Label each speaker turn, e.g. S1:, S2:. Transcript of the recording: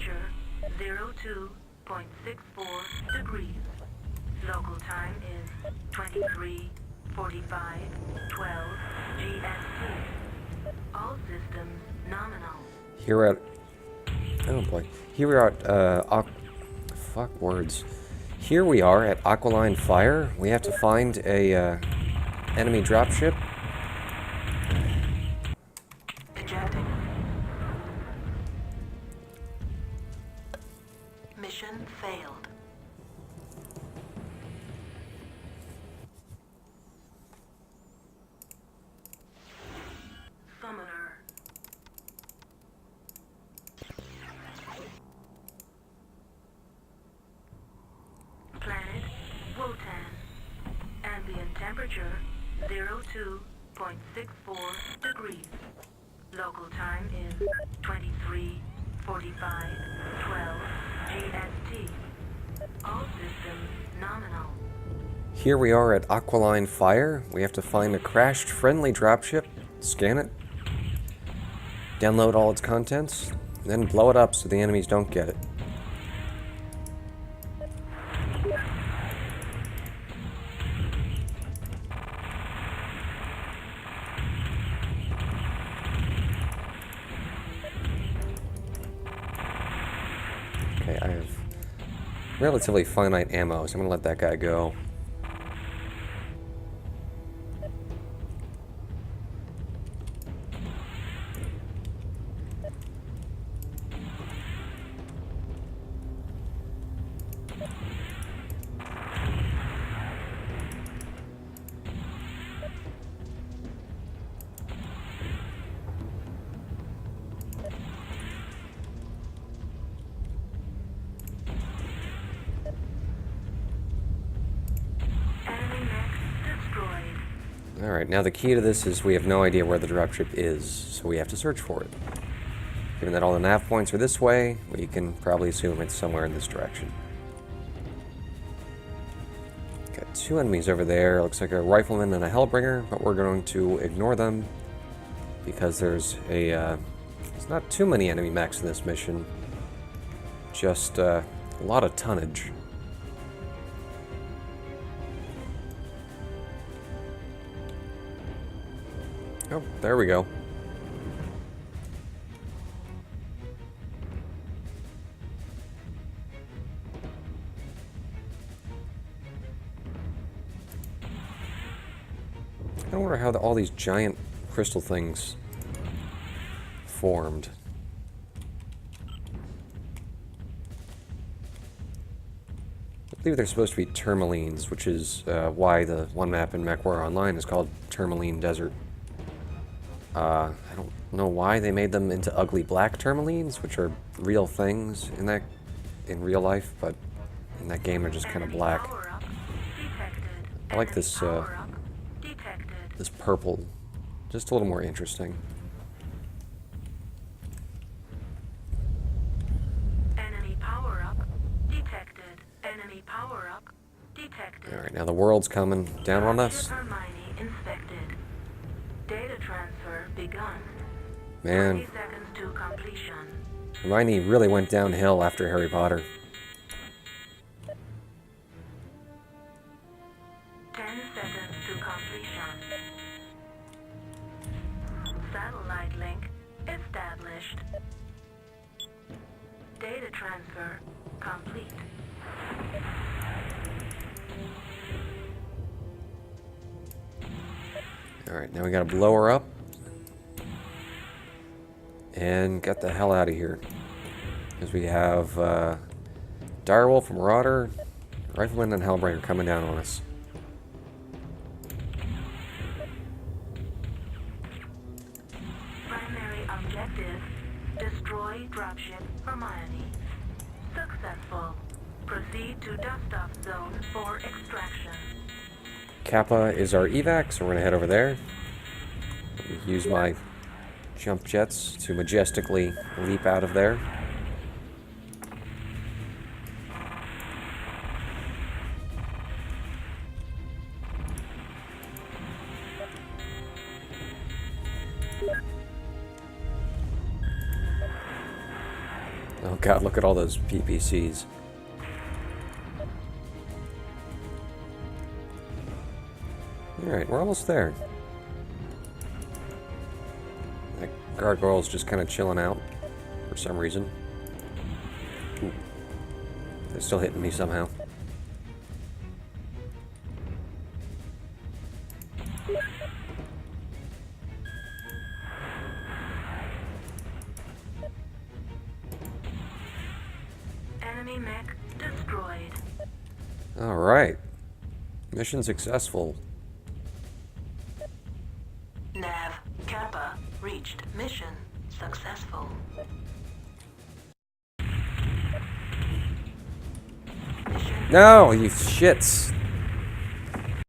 S1: temperature 02.64 degrees. Local time is 23:45:12 GMT. All systems nominal.
S2: Here at... Oh boy. Here we are at, fuck words. Here we are at Aquiline Fire. We have to find a, enemy dropship.
S1: Ejecting. Mission failed. Summoner. Planet Wotan. Ambient temperature 02.64 degrees. Local time is 23:45:12 GMT. All systems nominal.
S2: Here we are at Aquiline Fire. We have to find a crashed friendly dropship, scan it, download all its contents, then blow it up so the enemies don't get it. Okay, I have relatively finite ammo, so I'm gonna let that guy go. Alright, now the key to this is we have no idea where the dropship is, so we have to search for it. Given that all the nav points are this way, we can probably assume it's somewhere in this direction. Got two enemies over there, looks like a rifleman and a hellbringer, but we're going to ignore them because there's not too many enemy mechs in this mission, just a lot of tonnage. Oh, there we go. I wonder how all these giant crystal things formed. I believe they're supposed to be tourmalines, which is why the one map in MechWarrior Online is called Tourmaline Desert. I don't know why they made them into ugly black tourmalines, which are real things in real life, but in that game they're just kind of black. I like this this purple, just a little more interesting.
S1: Enemy power-up detected. Enemy power-up detected.
S2: All right, now the world's coming down on us.
S1: Inspected. Data transfer begun.
S2: Man,
S1: 20 seconds to completion.
S2: Hermione really went downhill after Harry Potter.
S1: 10 seconds to completion. Satellite link established. Data transfer complete.
S2: Alright, now we gotta blow her up. And get the hell out of here. Because we have Direwolf, Marauder, Rifleman, and Hellbringer coming down on us.
S1: Primary objective, destroy dropship Hermione. Successful. Proceed to dust-off zone for extraction.
S2: Kappa is our evac, so we're gonna head over there. Use my jump jets to majestically leap out of there. Oh god, look at all those PPCs. Alright, we're almost there. That gargoyle's just kind of chilling out for some reason. Ooh. They're still hitting me somehow.
S1: Enemy mech destroyed.
S2: Alright. Mission successful.
S1: Nav Kappa reached. Mission successful.
S2: No, you shits.